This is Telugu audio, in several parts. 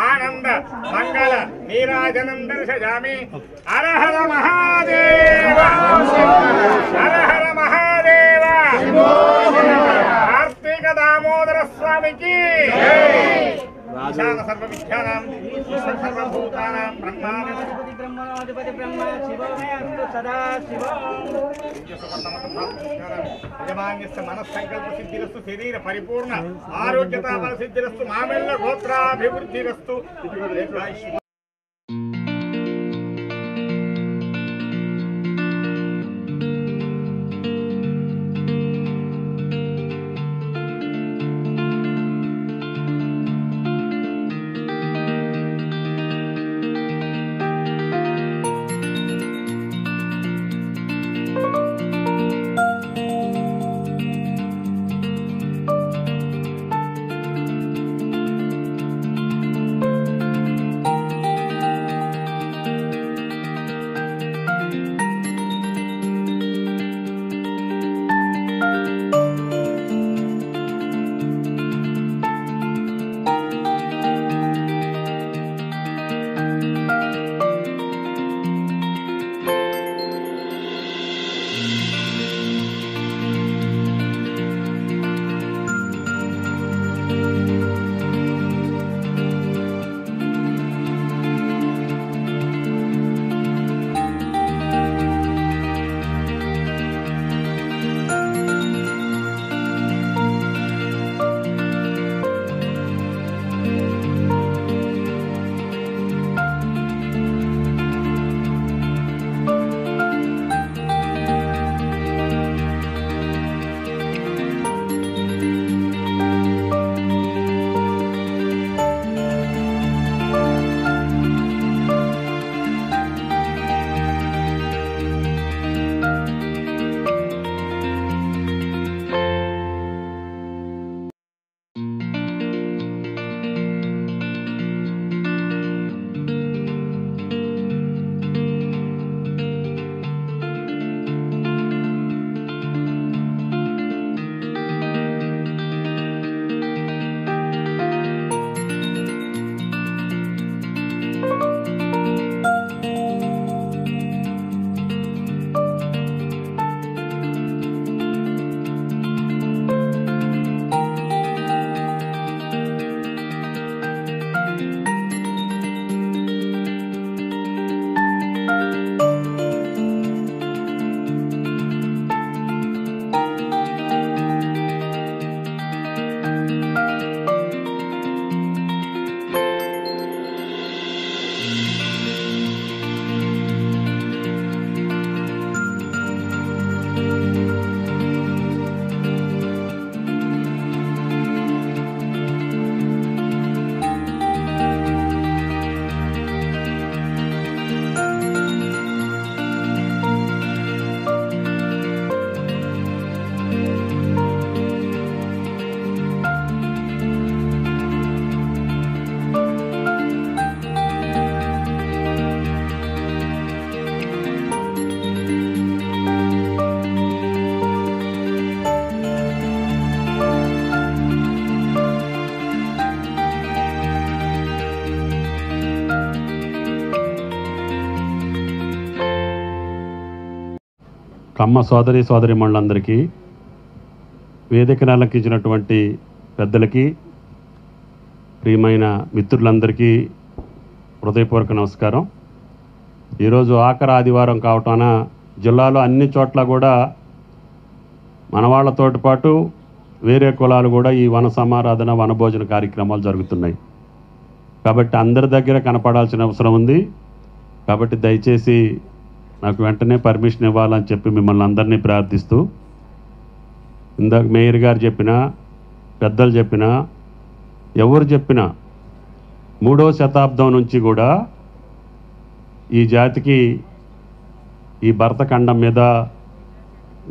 आनंद मंगल नीराजनं दर्शयामि। हर हर महादेव, हर हर महादेव। कार्तिक दामोदर स्वामी की ईशान सर्वविद्यानां सर्वभूतानां ब्रह्माधिपति ब्रह्माधिपति ब्रह्म शिवोऽस्तु सदा यजमान्यस्य मनस्संकल्प सिद्धिरस्तु, शरीर परिपूर्ण आरोग्यता बल सिद्धिरस्तु, मामेल्ल गोत्राभिवृद्धिरस्तु। కమ్మ సోదరి సోదరీమణులందరికీ, వేదికను అలంకించినటువంటి పెద్దలకి, ప్రియమైన మిత్రులందరికీ హృదయపూర్వక నమస్కారం. ఈరోజు ఆఖరి ఆదివారం కావటాన జిల్లాలో అన్ని చోట్ల కూడా మన వాళ్ళతోటి పాటు వేరే కులాలు కూడా ఈ వన సమారాధన వనభోజన కార్యక్రమాలు జరుగుతున్నాయి. కాబట్టి అందరి దగ్గర కనపడాల్సిన అవసరం ఉంది. కాబట్టి దయచేసి నాకు వెంటనే పర్మిషన్ ఇవ్వాలని చెప్పి మిమ్మల్ని అందరినీ ప్రార్థిస్తూ, ఇందాక మేయర్ గారు చెప్పినా, పెద్దలు చెప్పినా, ఎవరు చెప్పినా 3వ శతాబ్దం నుంచి కూడా ఈ జాతికి ఈ భరతఖండం మీద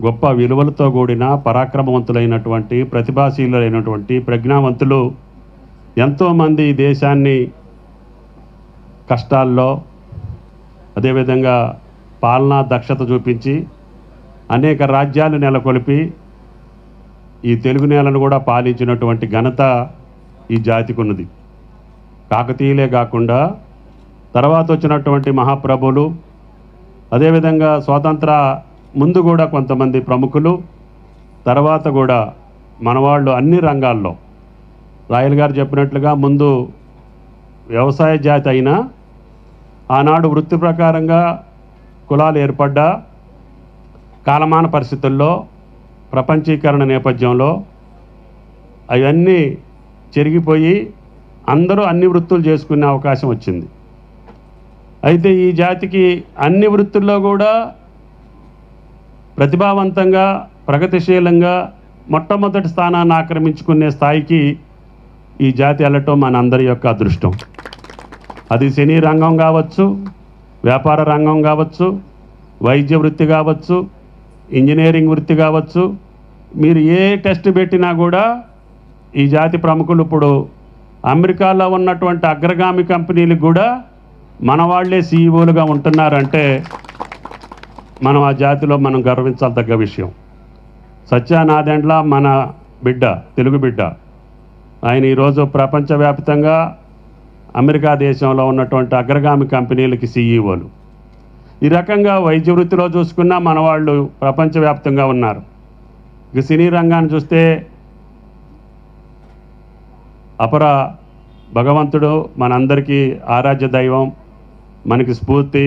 గొప్ప విలువలతో కూడిన పరాక్రమవంతులైనటువంటి, ప్రతిభాశీలులైనటువంటి, ప్రజ్ఞావంతులు ఎంతోమంది ఈ దేశాన్ని కష్టాల్లో, అదేవిధంగా పాలనా దక్షత చూపించి అనేక రాజ్యాలు నెలకొల్పి ఈ తెలుగు నేలను కూడా పాలించినటువంటి ఘనత ఈ జాతికి ఉన్నది. కాకతీయులే కాకుండా తర్వాత వచ్చినటువంటి మహాప్రభులు, అదేవిధంగా స్వాతంత్ర ముందు కూడా కొంతమంది ప్రముఖులు, తర్వాత కూడా మనవాళ్ళు అన్ని రంగాల్లో, రాయల్ గారు చెప్పినట్లుగా ముందు వ్యవసాయ జాతి అయినా ఆనాడు వృత్తి ప్రకారంగా కులాలు ఏర్పడ్డా కాలమాన పరిస్థితుల్లో, ప్రపంచీకరణ నేపథ్యంలో అవన్నీ చెరిగిపోయి అందరూ అన్ని వృత్తులు చేసుకునే అవకాశం వచ్చింది. అయితే ఈ జాతికి అన్ని వృత్తుల్లో కూడా ప్రతిభావంతంగా, ప్రగతిశీలంగా మొట్టమొదటి స్థానాన్ని ఆక్రమించుకునే స్థాయికి ఈ జాతి వెళ్ళటం మన అందరి యొక్క అదృష్టం. అది సినీ రంగం కావచ్చు, వ్యాపార రంగం కావచ్చు, వైద్య వృత్తి కావచ్చు, ఇంజనీరింగ్ వృత్తి కావచ్చు. మీరు ఏ టెస్ట్ పెట్టినా కూడా ఈ జాతి ప్రముఖులు ఇప్పుడు అమెరికాలో ఉన్నటువంటి అగ్రగామి కంపెనీలకు కూడా మన వాళ్ళే సీఈఓలుగా ఉంటున్నారంటే మనం ఆ జాతిలో మనం గర్వించాల్సిన విషయం. సత్యానాదెండ్ల మన బిడ్డ, తెలుగు బిడ్డ. ఆయన ఈరోజు ప్రపంచవ్యాప్తంగా అమెరికా దేశంలో ఉన్నటువంటి అగ్రగామి కంపెనీలకి సీఈఓలు. ఈ రకంగా వైద్య వృత్తిలో చూసుకున్నా మన వాళ్ళు ప్రపంచవ్యాప్తంగా ఉన్నారు. ఇక సినీ రంగాన్ని చూస్తే అపర భగవంతుడు, మనందరికీ ఆరాధ్య దైవం, మనకి స్ఫూర్తి,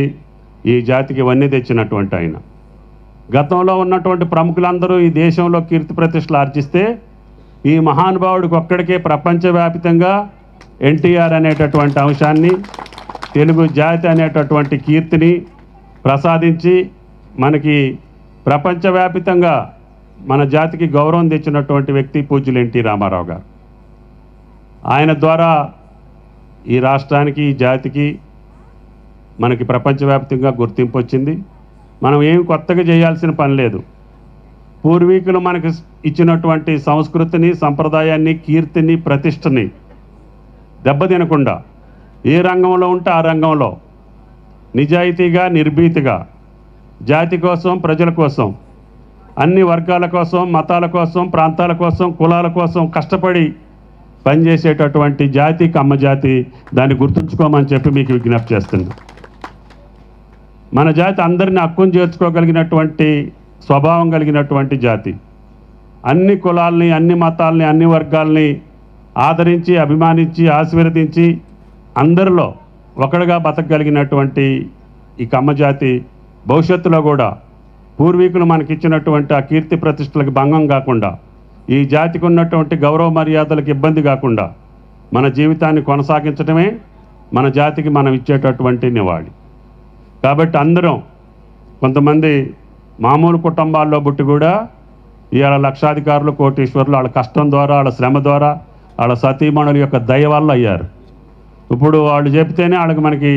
ఈ జాతికి ఇవన్నీ తెచ్చినటువంటి ఆయన. గతంలో ఉన్నటువంటి ప్రముఖులందరూ ఈ దేశంలో కీర్తి ప్రతిష్టలు ఆర్జిస్తే ఈ మహానుభావుడికి ఒక్కడికే ప్రపంచవ్యాప్తంగా ఎన్టీఆర్ అనేటటువంటి అంశాన్ని, తెలుగు జాతి అనేటటువంటి కీర్తిని ప్రసాదించి మనకి ప్రపంచవ్యాప్తంగా మన జాతికి గౌరవం తెచ్చినటువంటి వ్యక్తి పూజ్యులు ఎన్టీ రామారావు గారు. ఆయన ద్వారా ఈ రాష్ట్రానికి, ఈ జాతికి, మనకి ప్రపంచవ్యాప్తంగా గుర్తింపు వచ్చింది. మనం ఏం కొత్తగా చేయాల్సిన పని లేదు. పూర్వీకులు మనకి ఇచ్చినటువంటి సంస్కృతిని, సంప్రదాయాన్ని, కీర్తిని, ప్రతిష్టని దెబ్బతినకుండా ఏ రంగంలో ఉంటే ఆ రంగంలో నిజాయితీగా, నిర్భీతిగా జాతి కోసం, ప్రజల కోసం, అన్ని వర్గాల కోసం, మతాల కోసం, ప్రాంతాల కోసం, కులాల కోసం కష్టపడి పనిచేసేటటువంటి జాతి కమ్మ జాతి. దాన్ని గుర్తుంచుకోమని చెప్పి మీకు విజ్ఞప్తి చేస్తున్నా. మన జాతి అందరిని హక్కును చేర్చుకోగలిగినటువంటి స్వభావం కలిగినటువంటి జాతి. అన్ని కులాల్ని, అన్ని మతాల్ని, అన్ని వర్గాల్ని ఆదరించి, అభిమానించి, ఆశీర్వదించి అందరిలో ఒకడుగా బతకగలిగినటువంటి ఈ కమ్మ జాతి భవిష్యత్తులో కూడా పూర్వీకులు మనకిచ్చినటువంటి ఆ కీర్తి ప్రతిష్టలకు భంగం కాకుండా, ఈ జాతికి ఉన్నటువంటి గౌరవ మర్యాదలకు ఇబ్బంది కాకుండా మన జీవితాన్ని కొనసాగించడమే మన జాతికి మనం ఇచ్చేటటువంటి నివాళి. కాబట్టి అందరం, కొంతమంది మామూలు కుటుంబాల్లో పుట్టి కూడా ఇవాళ లక్షాధికారులు, కోటీశ్వరులు వాళ్ళ కష్టం ద్వారా, వాళ్ళ శ్రమ ద్వారా, వాళ్ళ సతీమణుల యొక్క దయ వల్ల అయ్యారు. ఇప్పుడు వాళ్ళు చెప్తేనే వాళ్ళకి మనకి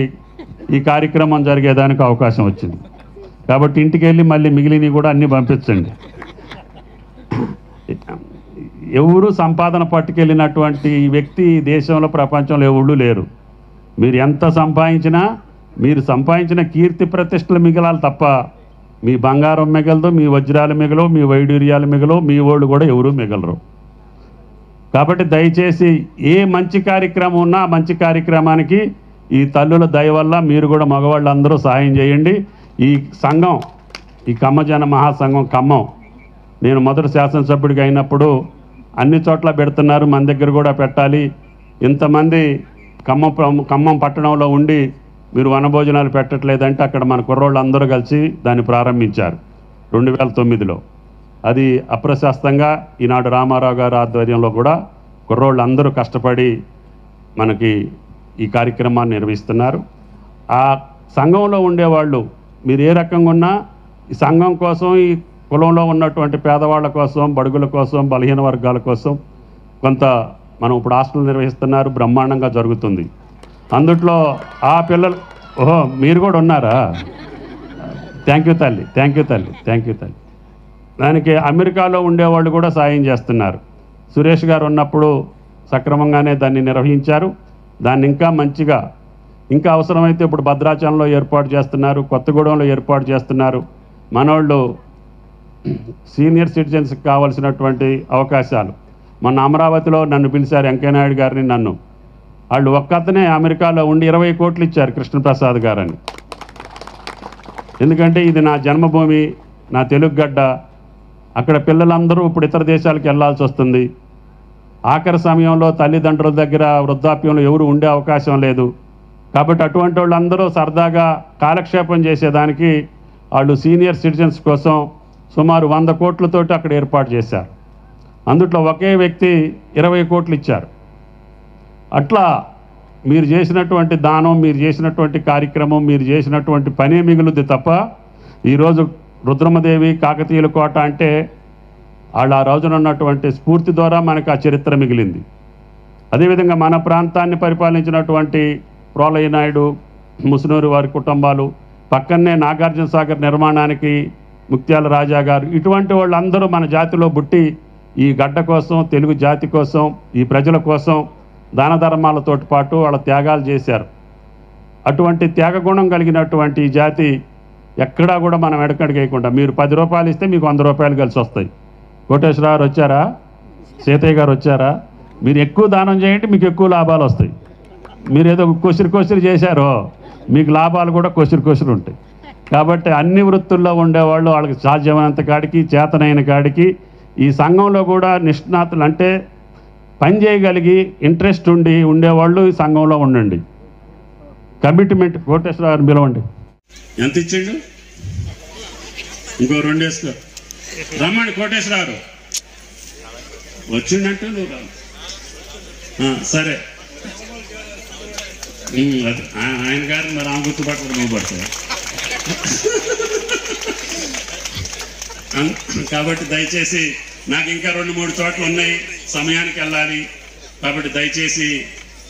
ఈ కార్యక్రమం జరిగేదానికి అవకాశం వచ్చింది. కాబట్టి ఇంటికి వెళ్ళి మళ్ళీ మిగిలినవి కూడా అన్నీ పంపించండి. ఎవరు సంపాదన పట్టుకెళ్ళినటువంటి వ్యక్తి ఈ దేశంలో, ప్రపంచంలో ఎవరు లేరు. మీరు ఎంత సంపాదించినా, మీరు సంపాదించిన కీర్తి ప్రతిష్టలు మిగలాలి తప్ప మీ బంగారం మిగలదు, మీ వజ్రాలు మిగలవు, మీ వైడూర్యాలు మిగలవు, మీ వాళ్ళు కూడా ఎవరూ మిగలరు. కాబట్టి దయచేసి ఏ మంచి కార్యక్రమం ఉన్నా మంచి కార్యక్రమానికి ఈ తల్లుల దయ వల్ల మీరు కూడా మగవాళ్ళందరూ సహాయం చేయండి. ఈ సంఘం, ఈ కమ్మజన మహాసంఘం ఖమ్మం, నేను మొదటి శాసనసభ్యుడిగా అయినప్పుడు అన్ని చోట్ల పెడుతున్నారు, మన దగ్గర కూడా పెట్టాలి. ఇంతమంది ఖమ్మం పట్టణంలో ఉండి మీరు వనభోజనాలు పెట్టట్లేదంటే అక్కడ మన కుర్రోళ్ళు అందరూ కలిసి దాన్ని ప్రారంభించారు 2009లో. అది అప్రశస్తంగా ఈనాడు రామారావు గారి ఆధ్వర్యంలో కూడా కుర్రోళ్ళు అందరూ కష్టపడి మనకి ఈ కార్యక్రమాన్ని నిర్వహిస్తున్నారు. ఆ సంఘంలో ఉండేవాళ్ళు మీరు ఏ రకంగా ఉన్నా ఈ సంఘం కోసం, ఈ కులంలో ఉన్నటువంటి పేదవాళ్ళ కోసం, బడుగుల కోసం, బలహీన వర్గాల కోసం కొంత మనం ఇప్పుడు హాస్టల్ నిర్వహిస్తున్నారు, బ్రహ్మాండంగా జరుగుతుంది. అందుట్లో ఆ పిల్లలు, ఓహో మీరు కూడా ఉన్నారా? థ్యాంక్ యూ తల్లి, థ్యాంక్ యూ తల్లి, థ్యాంక్ యూ తల్లి. దానికి అమెరికాలో ఉండేవాళ్ళు కూడా సాయం చేస్తున్నారు. సురేష్ గారు ఉన్నప్పుడు సక్రమంగానే దాన్ని నిర్వహించారు. దాన్ని ఇంకా మంచిగా ఇంకా అవసరమైతే ఇప్పుడు భద్రాచలంలో ఏర్పాటు చేస్తున్నారు, కొత్తగూడెంలో ఏర్పాటు చేస్తున్నారు. మనోళ్ళు సీనియర్ సిటిజన్స్కి కావాల్సినటువంటి అవకాశాలు. మొన్న అమరావతిలో నన్ను పిలిచారు, వెంకయ్యనాయుడు గారిని, నన్ను. వాళ్ళు ఒక్కతనే అమెరికాలో ఉండి 20 కోట్లు ఇచ్చారు, కృష్ణప్రసాద్ గారని. ఎందుకంటే ఇది నా జన్మభూమి, నా తెలుగు గడ్డ. అక్కడ పిల్లలందరూ ఇప్పుడు ఇతర దేశాలకు వెళ్లాల్సి వస్తుంది. ఆఖరి సమయంలో తల్లిదండ్రుల దగ్గర వృద్ధాప్యంలో ఎవరు ఉండే అవకాశం లేదు. కాబట్టి అటువంటి వాళ్ళందరూ సరదాగా కాలక్షేపం చేసేదానికి వాళ్ళు సీనియర్ సిటిజన్స్ కోసం సుమారు 100 కోట్లతోటి అక్కడ ఏర్పాటు చేశారు. అందుట్లో ఒకే వ్యక్తి 20 కోట్లు ఇచ్చారు. అట్లా మీరు చేసినటువంటి దానం, మీరు చేసినటువంటి కార్యక్రమం, మీరు చేసినటువంటి పనే మిగులుద్ది తప్ప ఈరోజు రుద్రమదేవి కాకతీయుల కోట అంటే వాళ్ళు ఆ రోజున ఉన్నటువంటి స్ఫూర్తి ద్వారా మనకు ఆ చరిత్ర మిగిలింది. అదేవిధంగా మన ప్రాంతాన్ని పరిపాలించినటువంటి ప్రోలయ్య నాయుడు, ముసునూరు వారి కుటుంబాలు, పక్కనే నాగార్జున సాగర్ నిర్మాణానికి ముత్యాల రాజా గారు, ఇటువంటి వాళ్ళందరూ మన జాతిలో పుట్టి ఈ గడ్డ కోసం, తెలుగు జాతి కోసం, ఈ ప్రజల కోసం దాన ధర్మాలతో పాటు వాళ్ళ త్యాగాలు చేశారు. అటువంటి త్యాగగుణం కలిగినటువంటి ఈ జాతి ఎక్కడా కూడా మనం ఎడకడిగేయకుండా, మీరు 10 రూపాయలు ఇస్తే మీకు 100 రూపాయలు కలిసి వస్తాయి. కోటేశ్వరరావు గారు వచ్చారా, సీతయ్య గారు వచ్చారా, మీరు ఎక్కువ దానం చేయండి, మీకు ఎక్కువ లాభాలు వస్తాయి. మీరు ఏదో కొసిరి చేశారో మీకు లాభాలు కూడా కొసిరి ఉంటాయి. కాబట్టి అన్ని వృత్తుల్లో ఉండేవాళ్ళు వాళ్ళకి సాధ్యమైనంత కాడికి, చేతనైన కాడికి ఈ సంఘంలో కూడా నిష్ణాతులు అంటే పని చేయగలిగి ఇంట్రెస్ట్ ఉండేవాళ్ళు ఈ సంఘంలో ఉండండి. కమిట్మెంట్. కోటేశ్వరరావు గారిని పిలవండి. ఎంత ఇచ్చిండు? ఇంకో 2 వేసుకో. రమ్మని కోటేశ్వరరావు వచ్చిండంటే నువ్వు రా. సరే, ఆయన గారు మరి ఆ గుర్తుపట్టడం నువ్వు పడతావు. కాబట్టి దయచేసి నాకు ఇంకా 2-3 చోట్ల ఉన్నాయి, సమయానికి వెళ్ళాలి. కాబట్టి దయచేసి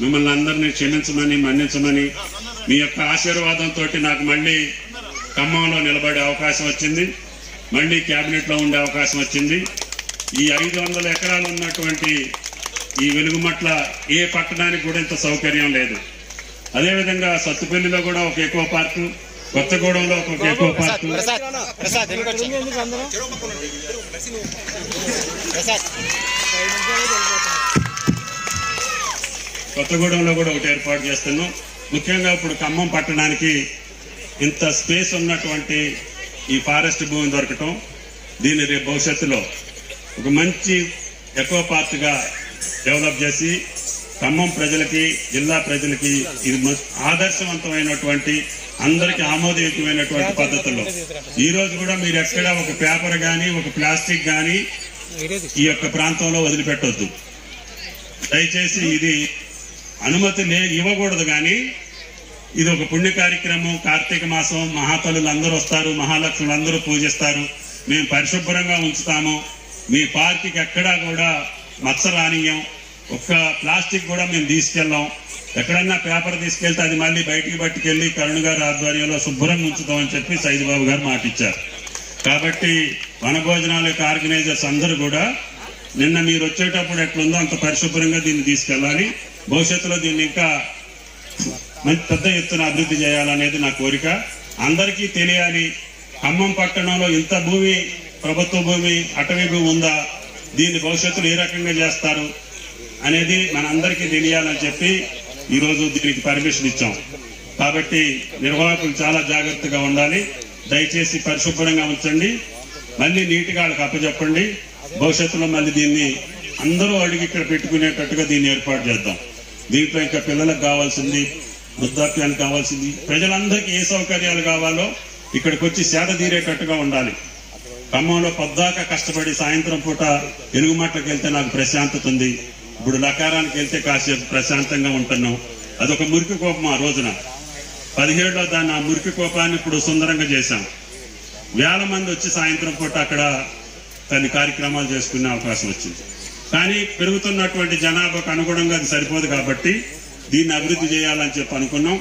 మిమ్మల్ని అందరినీ క్షమించమని, మన్నించమని, మీ యొక్క ఆశీర్వాదంతో నాకు మళ్ళీ ఖమ్మంలో నిలబడే అవకాశం వచ్చింది, మళ్ళీ క్యాబినెట్లో ఉండే అవకాశం వచ్చింది. ఈ 500 ఎకరాలు ఉన్నటువంటి ఈ వెలుగుమట్ల ఏ పట్టణానికి కూడా ఇంత సౌకర్యం లేదు. అదేవిధంగా సత్తుపల్లిలో కూడా ఒక ఎకో పార్కు, కొత్తగూడెంలో ఒక ఎకో పార్కు, కొత్తగూడెంలో కూడా ఒకటి ఏర్పాటు చేస్తున్నాం. ముఖ్యంగా ఇప్పుడు ఖమ్మం పట్టణానికి ఇంత స్పేస్ ఉన్నటువంటి ఈ ఫారెస్ట్ భూమి దొరకటం, దీన్ని రేపు భవిష్యత్తులో ఒక మంచి ఎకో పార్క్గా డెవలప్ చేసి ఖమ్మం ప్రజలకి, జిల్లా ప్రజలకి ఇది ఆదర్శవంతమైనటువంటి, అందరికీ ఆమోదయోగ్యమైనటువంటి పద్ధతుల్లో ఈ రోజు కూడా మీరు ఎక్కడ ఒక పేపర్ కానీ, ఒక ప్లాస్టిక్ కానీ ఈ యొక్క ప్రాంతంలో వదిలిపెట్టొద్దు. దయచేసి ఇది అనుమతి ఇవ్వకూడదు. కానీ ఇది ఒక పుణ్య కార్యక్రమం. కార్తీక మాసం, మహాతల్లులు అందరూ వస్తారు, మహాలక్ష్ములు అందరూ పూజిస్తారు. మేము పరిశుభ్రంగా ఉంచుతాము. మీ పార్క్కి ఎక్కడా కూడా మచ్చ రానియం, ఒక్క ప్లాస్టిక్ కూడా మేము తీసుకెళ్ళాం. ఎక్కడన్నా పేపర్ తీసుకెళ్తే అది మళ్ళీ బయటికి పట్టుకెళ్ళి కరుణ గారి ఆధ్వర్యంలో శుభ్రంగా ఉంచుతామని చెప్పి సైదుబాబు గారు మాటిచ్చారు. కాబట్టి వనభోజనాల యొక్క ఆర్గనైజర్స్ అందరూ కూడా నిన్న మీరు వచ్చేటప్పుడు ఎట్లుందో అంత పరిశుభ్రంగా దీన్ని తీసుకెళ్ళాలి. భవిష్యత్తులో దీన్ని ఇంకా మంచి పెద్ద ఎత్తున అభివృద్ధి చేయాలనేది నా కోరిక. అందరికీ తెలియాలి, ఖమ్మం పట్టణంలో ఇంత భూమి, ప్రభుత్వ భూమి, అటవీ భూమి ఉందా, దీన్ని భవిష్యత్తులో ఏ రకంగా చేస్తారు అనేది మనందరికీ తెలియాలని చెప్పి ఈరోజు దీనికి పర్మిషన్ ఇచ్చాం. కాబట్టి నిర్వాహకులు చాలా జాగ్రత్తగా ఉండాలి. దయచేసి పరిశుభ్రంగా ఉంచండి, మళ్ళీ నీట్గా వాళ్ళకి అప్పచెప్పండి. భవిష్యత్తులో మళ్ళీ దీన్ని అందరూ అడిగి ఇక్కడ పెట్టుకునేటట్టుగా దీన్ని ఏర్పాటు చేద్దాం. దీంట్లో ఇంకా పిల్లలకు కావాల్సింది, వృద్ధాప్యానికి కావాల్సింది, ప్రజలందరికీ ఏ సౌకర్యాలు కావాలో ఇక్కడికి వచ్చి సేద తీరేటట్టుగా ఉండాలి. ఖమ్మంలో పొద్దాక కష్టపడి సాయంత్రం పూట ఎలుగుమట్లకు వెళ్తే నాకు ప్రశాంతత ఉంది. ఇప్పుడు లకారానికి వెళ్తే కాసేపు ప్రశాంతంగా ఉంటున్నాం. అదొక మురికి కోపం. ఆ రోజున 17లో దాన్ని, ఆ మురికి కోపాన్ని ఇప్పుడు సుందరంగా చేశాం. వేల మంది వచ్చి సాయంత్రం పూట అక్కడ కొన్ని కార్యక్రమాలు చేసుకునే అవకాశం వచ్చింది. కానీ పెరుగుతున్నటువంటి జనాభాకు అనుగుణంగా అది సరిపోదు. కాబట్టి దీన్ని అభివృద్ధి చేయాలని చెప్పి అనుకున్నాం.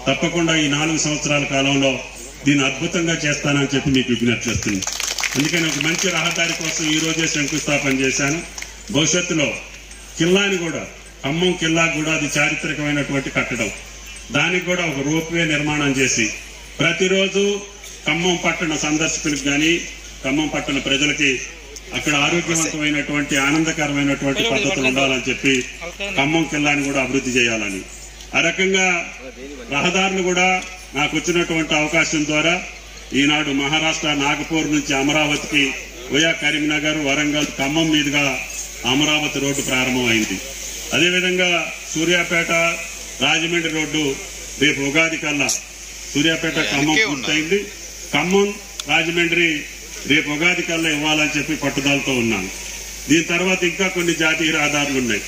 తప్పకుండా ఈ 4 సంవత్సరాల కాలంలో దీన్ని అద్భుతంగా చేస్తానని చెప్పి మీకు విజ్ఞప్తి చేస్తున్నాను. అందుకని ఒక మంచి రహదారి కోసం ఈ రోజే శంకుస్థాపన చేశాను. భవిష్యత్తులో కిల్లాని కూడా, ఖమ్మం కిల్లా కూడా అది చారిత్రకమైనటువంటి కట్టడం. దానికి కూడా ఒక రోప్వే నిర్మాణం చేసి ప్రతిరోజు ఖమ్మం పట్టణ సందర్శకులకు కానీ ఖమ్మం పట్టణ ప్రజలకి అక్కడ ఆరోగ్యవంతమైనటువంటి ఆనందకరమైనటువంటి పద్ధతులు ఉండాలని చెప్పి ఖమ్మం కిల్లాని కూడా అభివృద్ధి చేయాలని ఆ రకంగా రహదారులు కూడా నాకు వచ్చినటువంటి అవకాశం ద్వారా ఈనాడు మహారాష్ట్ర నాగపూర్ నుంచి అమరావతికి వయా కరీంనగర్ వరంగల్ ఖమ్మం మీదుగా అమరావతి రోడ్డు ప్రారంభమైంది. అదేవిధంగా సూర్యాపేట రాజమండ్రి రోడ్డు రేపు ఉగాది కల్లా సూర్యాపేట ఖమ్మం పూర్తయింది. ఖమ్మం రాజమండ్రి రేపు ఉగాది కల్లా ఇవ్వాలని చెప్పి పట్టుదలతో ఉన్నాను. దీని తర్వాత ఇంకా కొన్ని జాతీయ రహదారులు ఉన్నాయి.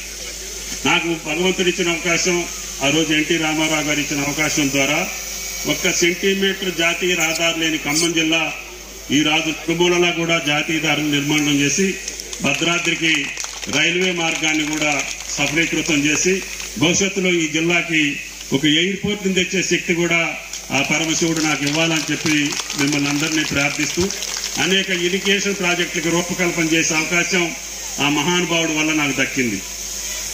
నాకు భగవంతుడు ఇచ్చిన అవకాశం, ఆ రోజు ఎన్టీ రామారావు గారు ఇచ్చిన అవకాశం ద్వారా 1 సెంటీమీటర్ జాతీయ రహదారు లేని ఖమ్మం జిల్లా ఈ రాజు తిరుమలలో కూడా జాతీయ దారులు నిర్మాణం చేసి భద్రాద్రికి రైల్వే మార్గాన్ని కూడా సఫలీకృతం చేసి భవిష్యత్తులో ఈ జిల్లాకి ఒక ఎయిర్పోర్ట్ ని తెచ్చే శక్తి కూడా ఆ పరమశివుడు నాకు ఇవ్వాలని చెప్పి మిమ్మల్ని అందరినీ ప్రార్థిస్తూ అనేక ఇరిగేషన్ ప్రాజెక్టులకు రూపకల్పన చేసే అవకాశం ఆ మహానుభావుడు వల్ల నాకు దక్కింది.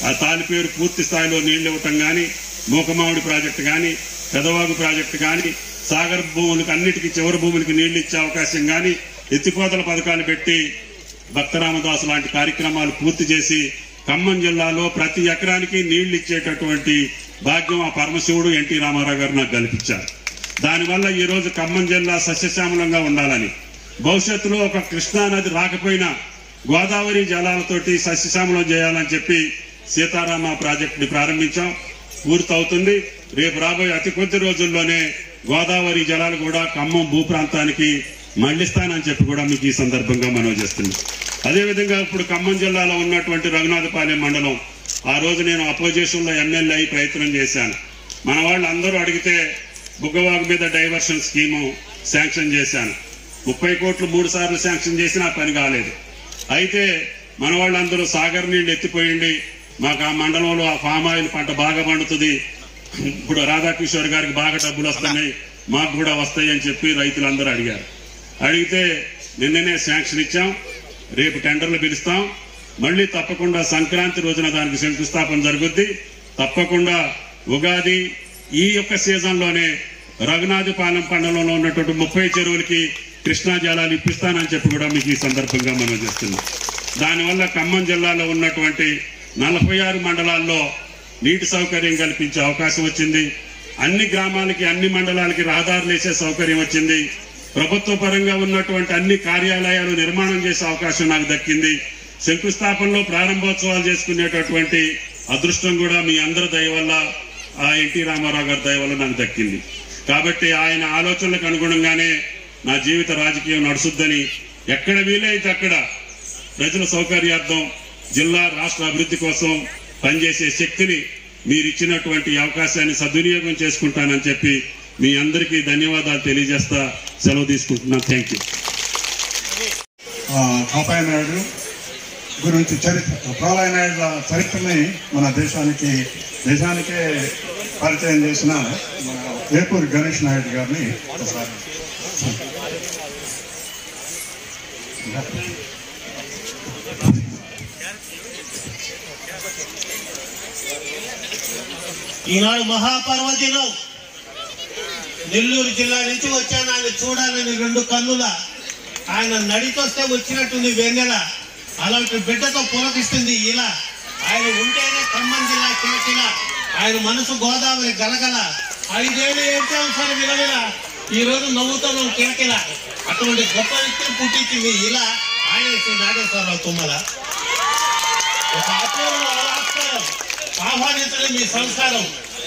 ఆ తాలిపేరు పూర్తి స్థాయిలో నీళ్లు ఇవ్వటం కానీ, మూకమామిడి ప్రాజెక్టు కానీ, పెదవాగు ప్రాజెక్టు కానీ, సాగర్ భూములకు అన్నిటికీ చివరి భూములకి నీళ్లు ఇచ్చే అవకాశం కానీ, ఎత్తిపోతల పథకాలు పెట్టి భక్తరామదాసు లాంటి కార్యక్రమాలు పూర్తి చేసి ఖమ్మం జిల్లాలో ప్రతి ఎకరానికి నీళ్లు ఇచ్చేటటువంటి భాగ్యం ఆ పరమశివుడు ఎన్టీ రామారావు గారు నాకు కల్పించారు. దానివల్ల ఈ రోజు ఖమ్మం జిల్లా సస్యశ్యామలంగా ఉండాలని, భవిష్యత్తులో ఒక కృష్ణా నది రాకపోయినా గోదావరి జలాలతోటి సస్యశ్యామలం చేయాలని చెప్పి సీతారామ ప్రాజెక్టుని ప్రారంభించాం. పూర్తవుతుంది. రేపు రాబోయే అతి కొద్ది రోజుల్లోనే గోదావరి జలాలు కూడా ఖమ్మం భూ ప్రాంతానికి మళ్లిస్తానని చెప్పి కూడా మీకు ఈ సందర్భంగా మనవి చేస్తున్నాం. అదేవిధంగా ఇప్పుడు ఖమ్మం జిల్లాలో ఉన్నటువంటి రఘునాథపాలెం మండలం, ఆ రోజు నేను అపోజిషన్ లో ఎమ్మెల్యే అయి ప్రయత్నం చేశాను. మన వాళ్ళు అందరూ అడిగితే బుగ్గవాగు మీద డైవర్షన్ స్కీము శాంక్షన్ చేశాను. 30 కోట్లు 3 సార్లు శాంక్షన్ చేసినా పని కాలేదు. అయితే మన వాళ్ళందరూ సాగర్ నీళ్లు ఎత్తిపోయింది, మాకు ఆ మండలంలో ఆ ఫామ్ ఆయిల్ పంట బాగా పండుతుంది, ఇప్పుడు రాధాకిషోర్ గారికి బాగా డబ్బులు వస్తున్నాయి, మాకు కూడా వస్తాయి అని చెప్పి రైతులందరూ అడిగారు. అడిగితే నిన్ననే శాంక్షన్ ఇచ్చాం. రేపు టెండర్లు పిలుస్తాం. మళ్ళీ తప్పకుండా సంక్రాంతి రోజున దానికి శంకుస్థాపన జరుగుద్ది. తప్పకుండా ఉగాది ఈ యొక్క సీజన్లోనే రఘునాథపాలెం మండలంలో ఉన్నటువంటి 30 చెరువులకి కృష్ణా జలాలు ఇప్పిస్తానని చెప్పి కూడా మీకు ఈ సందర్భంగా మనం చేస్తున్నాం. దానివల్ల ఖమ్మం జిల్లాలో ఉన్నటువంటి 46 మండలాల్లో నీటి సౌకర్యం కల్పించే అవకాశం వచ్చింది. అన్ని గ్రామాలకి అన్ని మండలాలకి రహదారులు వేసే సౌకర్యం వచ్చింది. ప్రభుత్వ పరంగా ఉన్నటువంటి అన్ని కార్యాలయాలు నిర్మాణం చేసే అవకాశం నాకు దక్కింది. శంకుస్థాపనలో ప్రారంభోత్సవాలు చేసుకునేటటువంటి అదృష్టం కూడా మీ అందరి దయ వల్ల, ఆ ఎన్టీ రామారావు గారి దయ వల్ల నాకు దక్కింది. కాబట్టి ఆయన ఆలోచనలకు అనుగుణంగానే నా జీవిత రాజకీయం నడుచుద్దని, ఎక్కడ వీలైతే అక్కడ ప్రజల సౌకర్యార్థం జిల్లా రాష్ట్ర అభివృద్ధి కోసం పనిచేసే శక్తిని మీరు ఇచ్చినటువంటి అవకాశాన్ని సద్వినియోగం చేసుకుంటానని చెప్పి మీ అందరికీ ధన్యవాదాలు తెలియజేస్తా సెలవు తీసుకుంటున్నాను. Thank you. పాపయ్య నాయుడు గురించి ప్రళయ నాయుడు చరిత్రని మన దేశానికే పరిచయం చేసిన మన ఏపూరి గణేష్ నాయుడు గారిని ఒకసారి ఈనాడు మహాపర్వదినం. నెల్లూరు జిల్లా నుంచి వచ్చాను ఆయన చూడాలని 2 కన్నుల. ఆయన నడితొస్తే వచ్చినట్టుంది వెన్నెల. అలాంటి బిడ్డతో పులకిస్తుంది ఇలా. ఆయన ఉంటేనే ఖమ్మం జిల్లా కిలకిల, ఆయన మనసు గోదావరి గలగల. 5 ఏళ్ళు ఏడ్చాం సార్ విలవిల, ఈ రోజు నవ్వుతున్నాం కిలకిల. అటువంటి గొప్ప వ్యక్తిని పుట్టించింది ఇలా ఆయన శ్రీ నాగేశ్వరరావు తుమ్మల. ఒక అపూర్వ ఆస్కారం, ఆహ్వానించడం మీ సంస్కారం.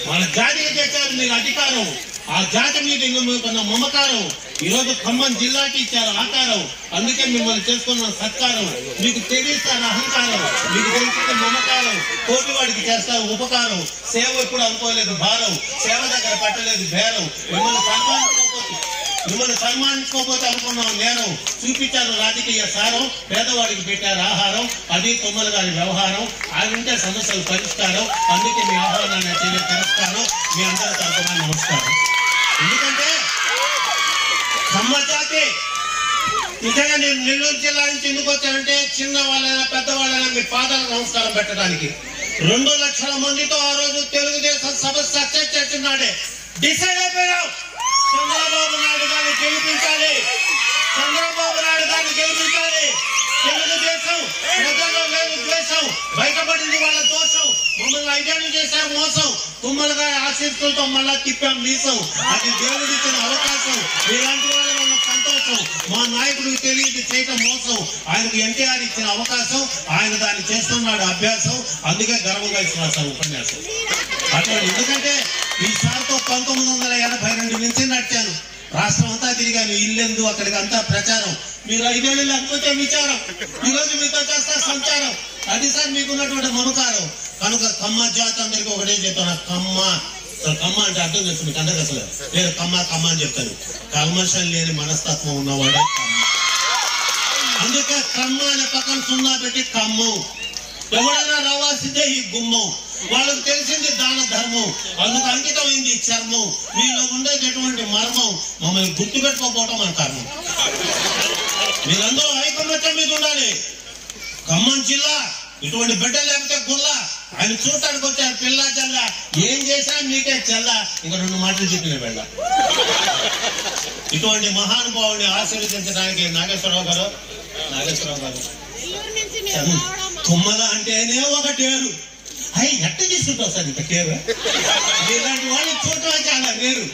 మన జాతికి తెచ్చారు మీరు అధికారం, ఆ జాతి మీద మీకున్న మమకారం. ఈ రోజు ఖమ్మం జిల్లాకి ఇచ్చారు ఆకారం, అందుకే మిమ్మల్ని చేసుకున్న సత్కారం. మీకు తెలియస్తారు అహంకారం, మీకు తెలిసిన మమకారం. కోటివాడికి చేస్తారు ఉపకారం, సేవ ఎప్పుడు అనుకోలేదు భారం, సేవ దగ్గర పట్టలేదు బేరం. మిమ్మల్ని సన్మానించుకోకపోతే అనుకున్నాం నేరం. చూపించారు రాజకీయ సారం, పేదవాడికి పెట్టారు ఆహారం. అది తుమ్మల గారి వ్యవహారం. ఆయన ఉంటే సమస్యలు పరిష్కారం. అందుకే మీ ఆహ్వానాన్ని తిరస్కారం. మీ అందరి తరఫున నమస్కారం. ఎందుకంటే ఖమ్మం జాతి నిజంగా నేను నెల్లూరు జిల్లా నుంచి ఎందుకు వచ్చానంటే చిన్న వాళ్ళైనా పెద్దవాళ్ళైనా మీ పాదాలకు నమస్కారం పెట్టడానికి. 2 లక్షల మందితో ఆ రోజు తెలుగుదేశం సభ సక్సెస్ చేస్తున్నాడే. డిసైడ్ అయిపోయాం, చంద్రబాబు నాయుడు గారిని గెలిపించాలి, చంద్రబాబు నాయుడు గారిని గెలిపించాలి. తెలుగుదేశం ప్రజల్లో లేదు ద్వేషం, బయటపడింది వాళ్ళ దోషం. మమ్మల్ని 5 ఏళ్ళు చేశారు మోసం, తుమ్మల గారి ఆశీస్సులతో మళ్ళా తిప్పాం మీసం. అది దేవుడిచ్చిన అవకాశం, ఇలాంటి వాళ్ళ వల్ల సంతోషం. మా నాయకుడికి తెలియదు చేయటం మోసం, ఆయనకు ఎన్టీఆర్ ఇచ్చిన అవకాశం, ఆయన దాన్ని చేస్తున్నాడు అభ్యాసం. అందుకే గర్వంగా ఇస్తున్నా సార్ ఉపన్యాసం. అట్లా ఎందుకంటే ఈసారితో 1982 నుంచి నడిచాను, రాష్ట్రం అంతా తిరిగాను, ఇల్లెందు అక్కడికి అంతా ప్రచారం. మీరు 5 ఏళ్ళు లేకపోతే విచారం, ఈరోజు మీతో చేస్తా సంచారం. అది సార్ మీకున్నటువంటి మమకారం. కనుక కమ్మ జాతి అందరికీ ఒకటే చెప్తాను, కమ్మ కమ్మ అంటే అర్థం చేస్తుంది మీకు అందరికి. అసలు లేదు కమ్మ కమ్మ అని చెప్తాను, కల్మషం లేని మనస్తత్వం ఉన్నవాడే కమ్మ. అందుకే కమ్మ అనే పక్కన 0 పెట్టి కమ్మం. ఎవడైనా రావాల్సిందే ఈ గుమ్మం. వాళ్ళకు తెలిసింది దాన ధర్మం, అందుకు అంకితమైంది చర్మం. మీలో ఉండేటటువంటి మర్మం మమ్మల్ని గుర్తు పెట్టుకోకపోవటం మన కారణం. మీరందరూ ఐకమత్యం మీద ఉండాలి. ఖమ్మం జిల్లా ఇటువంటి బిడ్డ లేకపోతే గుల్ల. ఆయన చూడటానికి వచ్చారు పిల్ల జల్ల, ఏం చేసినా మీకే చెల్ల. ఇంకా 2 మాటలు చెప్పిన వెళ్ళ. ఇటువంటి మహానుభావుని ఆశీర్వదించడానికి నాగేశ్వరరావు గారు తుమ్మల అంటేనే ఒక టేరు. అయ్యి ఎట్ట తీసుకుంటావు సార్ ఇంత టేరు? ఇలాంటి వాళ్ళు చూడటం చాలా రేరు.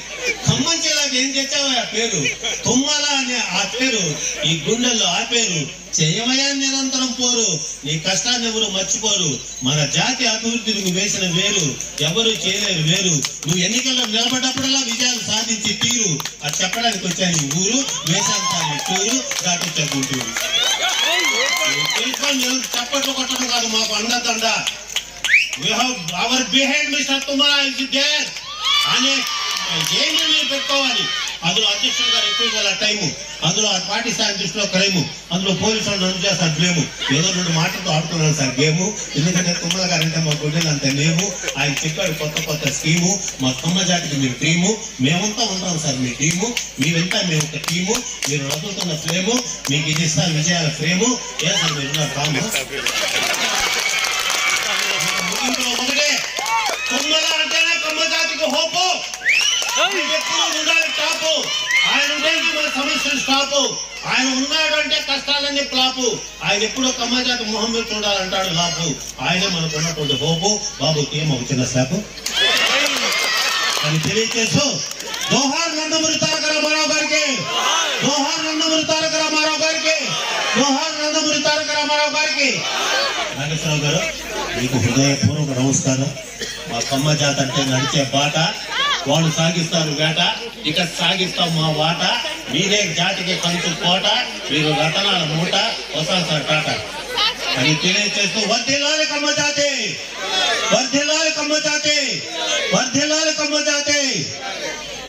ఖమ్మం జిల్లాకి ఏం తెచ్చావు ఆ పేరు? తుమ్మల అనే ఆ పేరు ఈ గుండెల్లో ఆ పేరు. చేయమయా నిరంతరం పోరు, నీ కష్టాన్ని ఎవరు మర్చిపోరు. మన జాతి అభివృద్ధికి నువ్వు వేసిన వేరు ఎవరు చేయలేరు వేరు. నువ్వు ఎన్నికల్లో నిలబడ్డప్పుడల్లా విజయాలు సాధించి తీరు. అది చెప్పడానికి వచ్చాను ఈ ఊరు, వేసాను సార్ టూరు, దాటొచ్చా గుంటూరు. చప్పట్లు కొట్టడం కాదు మాకు అండదండ. Our behind mister Tummala is there అనే ఏమి మీరు పెట్టుకోవాలి. అందులో అధ్యక్షుడు గారు ఎక్కువ వాళ్ళ టైము, అందులో ఆ పార్టీ స్థాయి దృష్టిలో క్రైము, అందులో పోలీసు వాళ్ళు నన్ను చేస్తారు బ్లేము. ఏదో 2 మాటలతో ఆడుతున్నాను సార్ గేము. ఎందుకంటే తుమ్మల గారు అంటే మా గుండెలు అంత లేము. ఆయన చెప్పాడు కొత్త స్కీము, మా తుమ్మ జాతికి మీరు టీము, మేమంతా ఉంటాం సార్ మీ టీము, మీరంతా మేము ఒక టీము. మీరు రద్దుతున్న ఫ్లేము, మీకు ఇది ఇస్తారు విజయాల ఫ్రేము. ఏ సార్ మీరున్నారు రాము. ఒకటే తుమ్మల అంటేనే కమ్మ జాతికి హోపు, ఎప్పుడు ఉండాలి టాపు. ఆయన ఉండేది మన సమస్యలు స్టాపు. ఆయన ఉన్నాడు అంటే కష్టాలన్నీ ప్లాపు. ఆయన ఎప్పుడో కమ్మ జాతి మొహం మీద చూడాలంటాడు లాపు. ఆయనే మనకు ఉన్నటువంటి హోపు. బాబు ఏం ఒక చిన్న స్లాపు అని తెలియచేస్తూ జోహార్ నందమూరి తారక రామారావు గారికి, జోహార్ నందమూరి తారక రామారావు గారికి, జోహార్ నందమూరి తారక రామారావు గారికి. నాగేశ్వరరావు గారు మీకు హృదయపూర్వక నమస్కారం. మా కమ్మ జాతి అంటే నడిచే బాట, వాళ్ళు సాగిస్తారు వేట, ఇక సాగిస్తాం మా వాట. మీరే జాతికి కంచు కోట, మీరు రతనాల మూట, వస్తారు టాట అని తెలియచేస్తూ వర్ధిల్లాలి కమ్మ జాతి, వర్ధిల్లాలి కమ్మ జాతి, వర్ధిల్లాలి